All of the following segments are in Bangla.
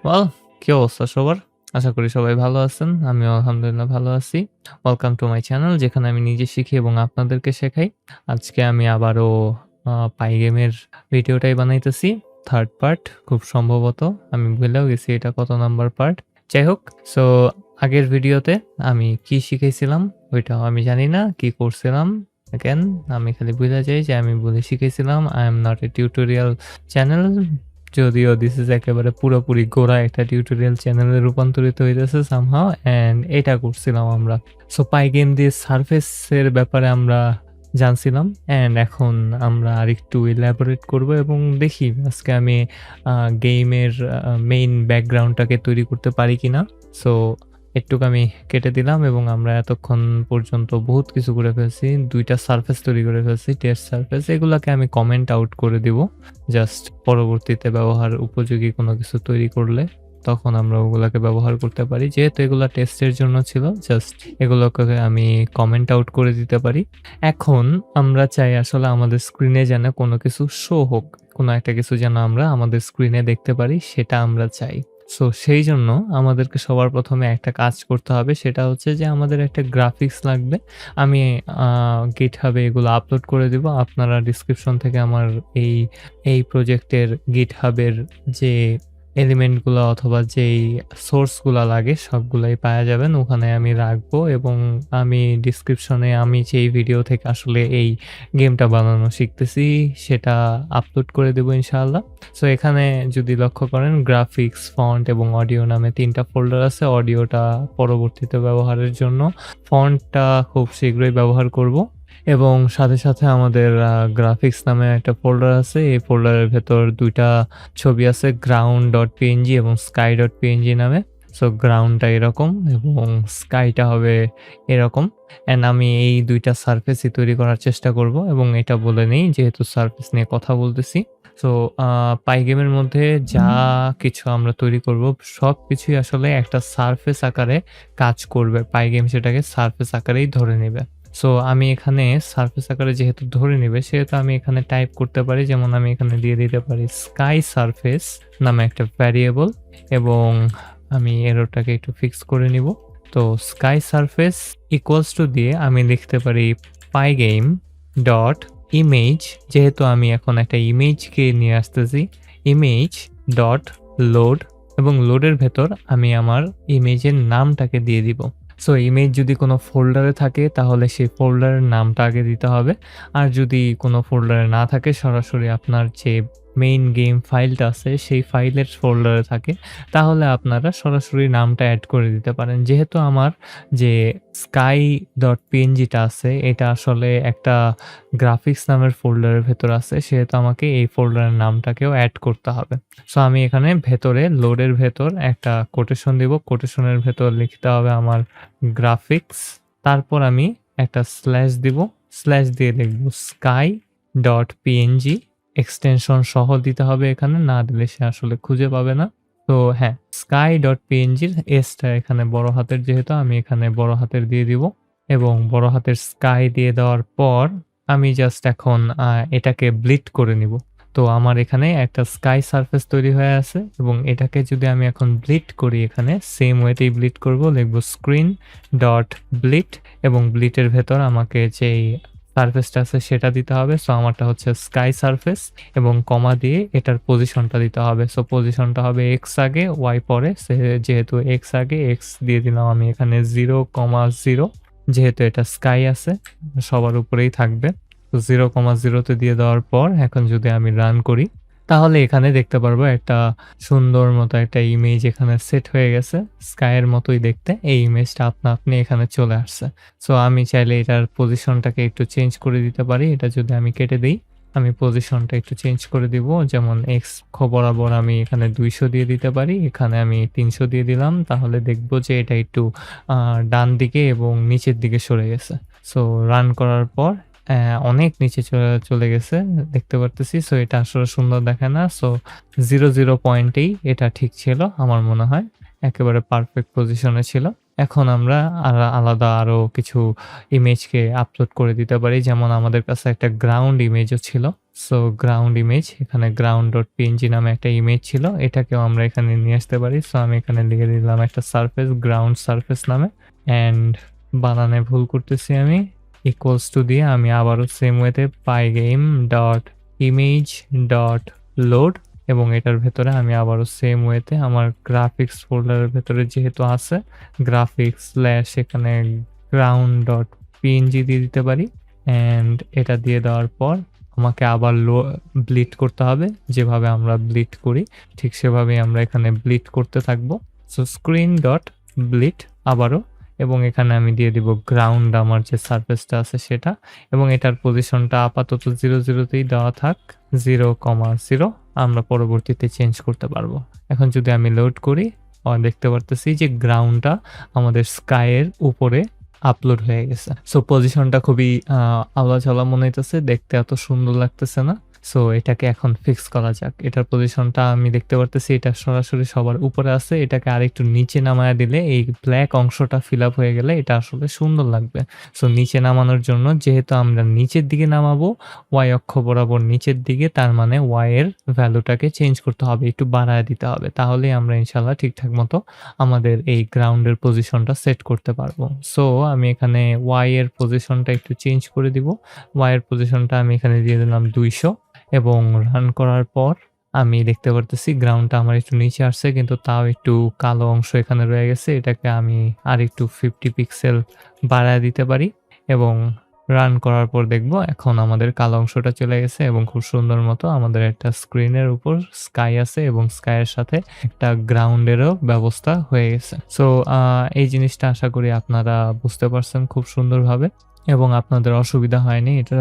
ওয়েল, কি অবস্থা সবার? আশা করি সবাই ভালো আছেন। আমিও আলহামদুলিল্লাহ ভালো আছি। ওয়েলকাম টু মাই চ্যানেল, যেখানে আমি নিজে শিখি এবং আপনাদেরকে শেখাই। আজকে আমি আবারও পাইগেমের ভিডিওটাই বানাইতেছি। 3rd পার্ট খুব সম্ভবত। আমি ভুলেও গেছি এটা কত নাম্বার পার্ট। যাই হোক, সো আগের ভিডিওতে আমি কি শিখাইছিলাম ওইটাও আমি জানি না। কি করছিলাম again আমি খালি ভুলে যাই যে আমি বলে শিখাইছিলাম I am not a tutorial channel। যদিও দিস ইজ একেবারে পুরোপুরি গোড়া একটা টিউটোরিয়াল চ্যানেলে রূপান্তরিত হইতেছে সামহাও, অ্যান্ড এটা করছিলাম আমরা। সো পাইগেম দিয়ে সারফেসের ব্যাপারে আমরা জানছিলাম, অ্যান্ড এখন আমরা আরেকটু ইলাবোরেট করব এবং দেখি আজকে আমি গেমের মেইন ব্যাকগ্রাউন্ডটাকে তৈরি করতে পারি কিনা। সো একটুকু আমি কেটে দিলাম এবং আমরা এতক্ষণ পর্যন্ত বহুত কিছু করে ফেলছি। 2টা সারফেস তৈরি করে ফেলছি, টেস্ট সারফেস। এগুলাকে আমি কমেন্ট আউট করে দিব, জাস্ট পরবর্তীতে ব্যবহার উপযোগী কোনো কিছু তৈরি করলে তখন আমরা ওগুলাকে ব্যবহার করতে পারি। যেহেতু এগুলা টেস্টের জন্য ছিল, জাস্ট এগুলোকে আমি কমেন্ট আউট করে দিতে পারি। এখন আমরা চাই আসলে আমাদের স্ক্রিনে যেন কোনো কিছু শো হোক, কোনো একটা কিছু যেন আমরা আমাদের স্ক্রিনে দেখতে পারি, সেটা আমরা চাই। সো সেই জন্য আমাদেরকে সবার প্রথমে একটা কাজ করতে হবে, সেটা হচ্ছে যে আমাদের একটা গ্রাফিক্স লাগবে। আমি গিটহাবে এগুলো আপলোড করে দিব। আপনারা ডিসক্রিপশন থেকে আমার এই প্রজেক্টের গিটহাবের যে এলিমেন্টগুলো অথবা যেই সোর্সগুলো লাগে সবগুলাই পাওয়া যাবেন, ওখানে আমি রাখবো। এবং আমি ডিসক্রিপশনে আমি যেই ভিডিও থেকে আসলে এই গেমটা বানানো শিখতেছি সেটা আপলোড করে দেবো ইনশাআল্লাহ। সো এখানে যদি লক্ষ্য করেন, গ্রাফিক্স, ফন্ট এবং অডিও নামে 3টা ফোল্ডার আছে। অডিওটা পরবর্তীতে ব্যবহারের জন্য, ফন্টটা খুব শীঘ্রই ব্যবহার করব। এবং সাথে সাথে আমাদের গ্রাফিক্স নামে একটা ফোল্ডার আছে। এই ফোল্ডারের ভেতর 2টা ছবি আছে, ground.png এবং sky.png নামে। সো গ্রাউন্ডটা এরকম এবং স্কাইটা হবে এরকম। অ্যান্ড আমি এই 2টা সারফেসই তৈরি করার চেষ্টা করব। এবং এটা বলে নেই, যেহেতু সারফেস নিয়ে কথা বলতেছি, সো পাইগেমের মধ্যে যা কিছু আমরা তৈরি করব সব কিছুই আসলে একটা সারফেস আকারে কাজ করবে। পাইগেম সেটাকে সারফেস আকারেই ধরে নেবে। সো আমি এখানে সারফেস আকারে যেহেতু ধরে নেবে, সেহেতু আমি এখানে টাইপ করতে পারি, যেমন আমি এখানে দিয়ে দিতে পারি স্কাই সারফেস নামে একটা ভ্যারিয়েবল। এবং আমি এররটাকে একটু ফিক্স করে নিব। তো স্কাই সারফেস ইকুয়ালস টু দিয়ে আমি লিখতে পারি পাইগেম ডট ইমেজ। যেহেতু আমি এখন একটা ইমেজকে নিয়ে আসতেছি, ইমেজ ডট লোড, এবং লোডের ভেতর আমি আমার ইমেজের নামটাকে দিয়ে দিব। সো ইমেজ যদি কোনো ফোল্ডারে থাকে তাহলে সেই ফোল্ডারের নামটা আগে দিতে হবে। আর যদি কোনো ফোল্ডারে না থাকে, সরাসরি আপনার যে মেইন গেম ফাইলটা আছে সেই ফাইলের ফোল্ডারে থাকে, তাহলে আপনারা সরাসরি নামটা অ্যাড করে দিতে পারেন। যেহেতু আমার যে sky.png-টা আছে এটা আসলে একটা গ্রাফিক্স নামের ফোল্ডারের ভেতর আছে, সেহেতু আমাকে এই ফোল্ডারের নামটাকেও অ্যাড করতে হবে। সো আমি এখানে ভেতরে লোডের ভেতর একটা কোটেশন দিব। কোটেশনের ভেতর লিখতে হবে আমার গ্রাফিক্স, তারপর আমি একটা স্ল্যাশ দিব। স্ল্যাশ দিয়ে লিখব sky.png, এক্সটেনশন সহ দিতে হবে এখানে, না দিলে সে আসলে খুঁজে পাবে না। তো হ্যাঁ, sky.png-র এসটা এখানে বড় হাতের, যেহেতু আমি এখানে বড় হাতের দিয়ে দিব। এবং বড় হাতের স্কাই দিয়ে দেওয়ার পর আমি জাস্ট এখন এটাকে ব্লিট করে নিব। তো আমার এখানে একটা স্কাই সারফেস তৈরি হয়ে আছে, এবং এটাকে যদি আমি এখন ব্লিট করি, এখানে সেম ওয়েতেই ব্লিট করব। লিখব স্ক্রিন ডট ব্লিট, এবং ব্লিটের ভেতর আমাকে যেই সারফেসটা আছে সেটা দিতে হবে। সো আমারটা হচ্ছে স্কাই সারফেস, এবং কমা দিয়ে এটার পজিশনটা দিতে হবে। সো পজিশনটা হবে এক্স আগে ওয়াই পরে। যেহেতু এক্স আগে, এক্স দিয়ে দিলাম আমি এখানে 0,0, যেহেতু এটা স্কাই আছে সবার উপরেই থাকবে। তো 0,0-তে দিয়ে দেওয়ার পর এখন যদি আমি রান করি, তাহলে এখানে দেখতে পারবো একটা সুন্দর মতো একটা ইমেজ এখানে সেট হয়ে গেছে, স্কাইয়ের মতোই দেখতে। এই ইমেজটা আপনি এখানে চলে আসছে। সো আমি চাইলে এটার পজিশনটাকে একটু চেঞ্জ করে দিতে পারি। এটা যদি আমি কেটে দিই, আমি পজিশনটা একটু চেঞ্জ করে দিব। যেমন এক্স বরাবর আমি এখানে 200 দিয়ে দিতে পারি, এখানে আমি 300 দিয়ে দিলাম। তাহলে দেখবো যে এটা একটু ডান দিকে এবং নিচের দিকে সরে গেছে। সো রান করার পর অনেক নিচে চলে গেছে দেখতে পারতেছি। সো এটা আসলে সুন্দর দেখে না। সো 0 পয়েন্টেই এটা ঠিক ছিল আমার মনে হয়, একেবারে পারফেক্ট পজিশনে ছিল। এখন আমরা আলাদা আরো কিছু ইমেজকে আপলোড করে দিতে পারি। যেমন আমাদের কাছে একটা গ্রাউন্ড ইমেজও ছিল। সো গ্রাউন্ড ইমেজ, এখানে ground.png নামে একটা ইমেজ ছিল। এটাকেও আমরা এখানে নিয়ে আসতে পারি। সো আমি এখানে লিখে দিলাম একটা সারফেস, গ্রাউন্ড সারফেস নামে। অ্যান্ড বানানে ভুল করতেছি আমি। ইকুয়ালস টু দিয়ে আমি আবারও সেম ওয়েতে pygame.image.load এবং এটার ভেতরে আমি আবারও সেম ওয়েতে আমার গ্রাফিক্স ফোল্ডারের ভেতরে যেহেতু আছে, গ্রাফিক্স স্ল্যাশ এখানে ground.png দিয়ে দিতে পারি। অ্যান্ড এটা দিয়ে দেওয়ার পর আমাকে আবার ব্লিট করতে হবে। যেভাবে আমরা ব্লিট করি ঠিক সেভাবেই আমরা এখানে ব্লিট করতে থাকবো। সো স্ক্রিন ডট ব্লিট আবারও, এবং এখানে আমি দিয়ে দিব গ্রাউন্ড আমার যে সারফেসটা আছে সেটা, এবং এটার পজিশনটা আপাতত 0 0তেই দেওয়া থাক, 0,0 আমরা পরবর্তীতে চেঞ্জ করতে পারবো। এখন যদি আমি লোড করি দেখতে পারতেছি যে গ্রাউন্ডটা আমাদের স্কাইয়ের উপরে আপলোড হয়ে গেছে। সো পজিশনটা খুবই আলাদা মনে হইতেছে, দেখতে এত সুন্দর লাগতেছে না। সো এটাকে এখন ফিক্স করা যাক। এটার পজিশনটা আমি দেখতে পারতেছি এটা সরাসরি সবার উপরে আছে। এটাকে আরেকটু নিচে নামায়া দিলে এই ব্ল্যাক অংশটা ফিল আপ হয়ে গেলে এটা আসলে সুন্দর লাগবে। সো নিচে নামানোর জন্য যেহেতু আমরা নিচের দিকে নামাবো, ওয়াই অক্ষ বরাবর নিচের দিকে, তার মানে ওয়াই এর ভ্যালুটাকে চেঞ্জ করতে হবে, একটু বাড়ায় দিতে হবে। তাহলেই আমরা ইনশাল্লাহ ঠিকঠাক মতো আমাদের এই গ্রাউন্ডের পজিশনটা সেট করতে পারবো। সো আমি এখানে ওয়াই এর পজিশনটা একটু চেঞ্জ করে দিব। ওয়াই এর পজিশনটা আমি এখানে দিয়ে দিলাম 200 এবং রান করার পর আমি দেখতে পারতেছি গ্রাউন্ডটা আমার একটু নিচে আসছে, কিন্তু তাও একটু কালো অংশ এখানে রয়ে গেছে। এটাকে আমি আর একটু 50 পিক্সেল বাড়ায় দিতে পারি এবং রান করার পর দেখব এখন আমাদের কালো অংশটা চলে গেছে এবং খুব সুন্দর মতো আমাদের একটা স্ক্রিনের উপর স্কাই আছে এবং স্কাইয়ের সাথে একটা গ্রাউন্ডেরও ব্যবস্থা হয়ে গেছে। সো এই জিনিসটা আশা করি আপনারা বুঝতে পারছেন খুব সুন্দরভাবে এবং আপনাদের অসুবিধা হয়নি এটা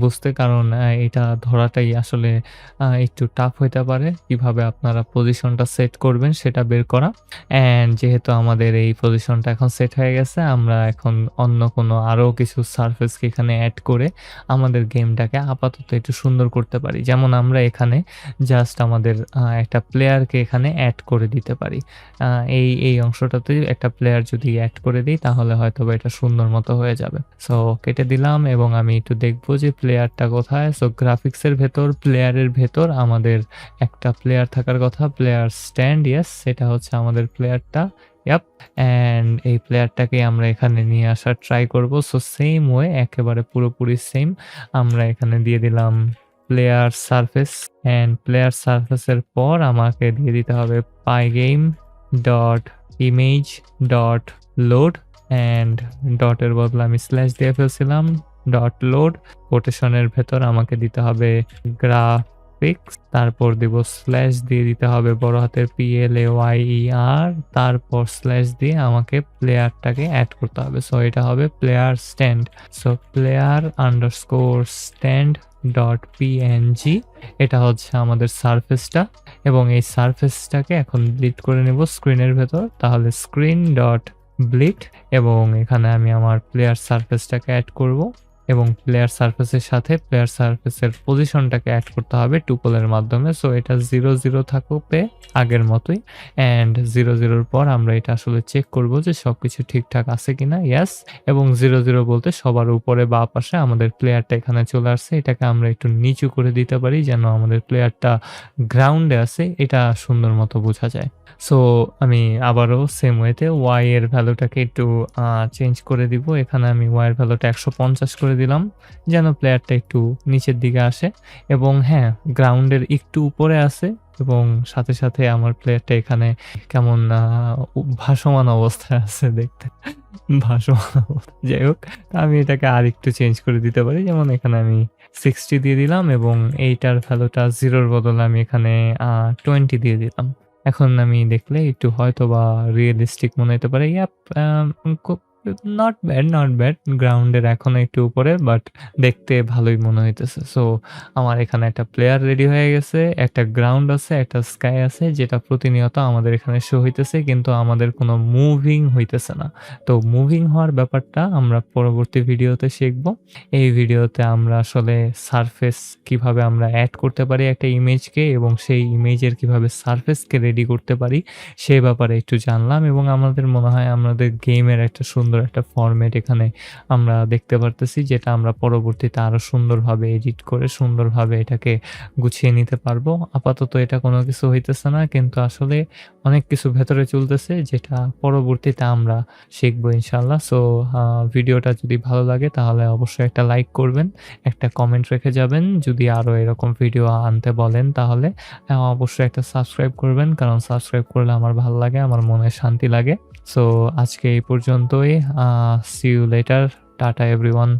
বুঝতে, কারণ এটা ধরাটাই আসলে একটু টাফ হইতে পারে। কিভাবে আপনারা পজিশনটা সেট করবেন সেটা বের করা। অ্যান্ড যেহেতু আমাদের এই পজিশনটা এখন সেট হয়ে গেছে, আমরা এখন অন্য কোনো আরও কিছু সারফেসকে এখানে অ্যাড করে আমাদের গেমটাকে আপাতত একটু সুন্দর করতে পারি। যেমন আমরা এখানে জাস্ট আমাদের একটা প্লেয়ারকে এখানে অ্যাড করে দিতে পারি। এই অংশটাতে একটা প্লেয়ার যদি অ্যাড করে দিই তাহলে হয়তোবা এটা সুন্দর মতো হয়ে যাবে। সো কেটে দিলাম এবং আমি একটু দেখবো যে প্লেয়ারটা কোথায়। সো গ্রাফিক্সের ভেতর প্লেয়ারের ভেতর আমাদের একটা প্লেয়ার থাকার কথা, প্লেয়ার স্ট্যান্ড, ইয়েস সেটা হচ্ছে আমাদের প্লেয়ারটা। ইয়াপ, অ্যান্ড এই প্লেয়ারটাকে আমরা এখানে নিয়ে আসার ট্রাই করব। সো সেম ওয়ে, একেবারে পুরোপুরি সেম, আমরা এখানে দিয়ে দিলাম প্লেয়ার সারফেস, অ্যান্ড প্লেয়ার সারফেসের পর আমাকে দিয়ে দিতে হবে pygame.image.load, অ্যান্ড ডটের বদলে আমি স্ল্যাশ দিয়ে ফেলছিলাম, ডট লোড, কোটেশনের ভেতর আমাকে দিতে হবে গ্রাফিক্স, তারপর দিব স্ল্যাশ দিয়ে দিতে হবে বড় হাতের PLAYER, তারপর স্ল্যাশ দিয়ে আমাকে প্লেয়ারটাকে অ্যাড করতে হবে। সো এটা হবে player stand. So player underscore stand dot png, এটা হচ্ছে আমাদের সারফেসটা এবং এই সারফেসটাকে এখন ব্লিট করে নেব স্ক্রিনের ভেতর। তাহলে স্ক্রিন ডট ব্লিট এবং এখানে আমি আমার প্লেয়ার সারফেসটাকে অ্যাড করব এবং প্লেয়ার সারফেসের সাথে প্লেয়ার সারফেসের পজিশনটাকে অ্যাড করতে হবে টুপলের মাধ্যমে। সো এটা 0 0 থাকবে আগের মতোই, অ্যান্ড 0 0 পর আমরা এটা আসলে চেক করব যে সবকিছু ঠিকঠাক আছে কিনা। ইয়াস, এবং 0 0 বলতে সবার উপরে বা পাশে আমাদের প্লেয়ারটা এখানে চলে আসছে। এটাকে আমরা একটু নিচু করে দিতে পারি যেন আমাদের প্লেয়ারটা গ্রাউন্ডে আছে, এটা সুন্দর মতো বোঝা যায়। সো আমি আবারও সেম ওয়েতে ওয়াই এর ভ্যালুটাকে একটু চেঞ্জ করে দিব। এখানে আমি ওয়াই এর ভ্যালুটা 150 করে দিলাম যেন প্লেয়ারটা একটু নিচের দিকে আসে এবং হ্যাঁ গ্রাউন্ডের একটু উপরে আছে এবং সাথে সাথে আমার প্লেয়ারটা এখানে কেমন ভাসমান অবস্থায় আছে দেখতে, ভাসমান অবস্থা। যাই হোক, আমি এটাকে আর একটু চেঞ্জ করে দিতে পারি, যেমন এখানে আমি 60 দিয়ে দিলাম এবং এইটার ভ্যালুটা 0-র বদলে আমি এখানে 20 দিয়ে দিলাম। এখন আমি দেখলে একটু হয়তো বা রিয়েলিস্টিক মনে হতে পারে। Yep, not bad. গ্রাউন্ডের এখনো একটু উপরে বাট দেখতে ভালোই মনে হইতেছে। সো আমার এখানে একটা প্লেয়ার রেডি হয়ে গেছে, একটা গ্রাউন্ড আছে, একটা স্কাই আছে যেটা প্রতিনিয়ত আমাদের এখানে শো হইতেছে কিন্তু আমাদের কোনো মুভিং হইতেছে না। তো মুভিং হওয়ার ব্যাপারটা আমরা পরবর্তী ভিডিওতে শিখব। এই ভিডিওতে আমরা আসলে সারফেস কিভাবে আমরা এড করতে পারি একটা ইমেজকে এবং সেই ইমেজের কিভাবে সারফেসকে রেডি করতে পারি সে ব্যাপারে একটু জানলাম এবং আমাদের মনে হয় আমাদের গেমের একটা সুন্দর একটা ফরম্যাট এখানে আমরা দেখতে পারতেছি যেটা আমরা পরবর্তীতে আরো সুন্দরভাবে এডিট করে সুন্দরভাবে এটাকে গুছিয়ে নিতে পারবো। আপাতত এটা কোনো কিছু হইতেছে না কিন্তু আসলে অনেক কিছু ভেতরে চলতেছে যেটা পরবর্তীতে আমরা শিখবো ইনশাআল্লাহ। সো ভিডিওটা যদি ভালো লাগে তাহলে অবশ্যই একটা লাইক করবেন, একটা কমেন্ট রেখে যাবেন। যদি আরো এরকম ভিডিও আনতে বলেন তাহলে অবশ্যই একটা সাবস্ক্রাইব করবেন কারণ সাবস্ক্রাইব করলে আমার ভালো লাগে, আমার মনে শান্তি লাগে। সো আজকে এই পর্যন্তই। See you later. Tata everyone.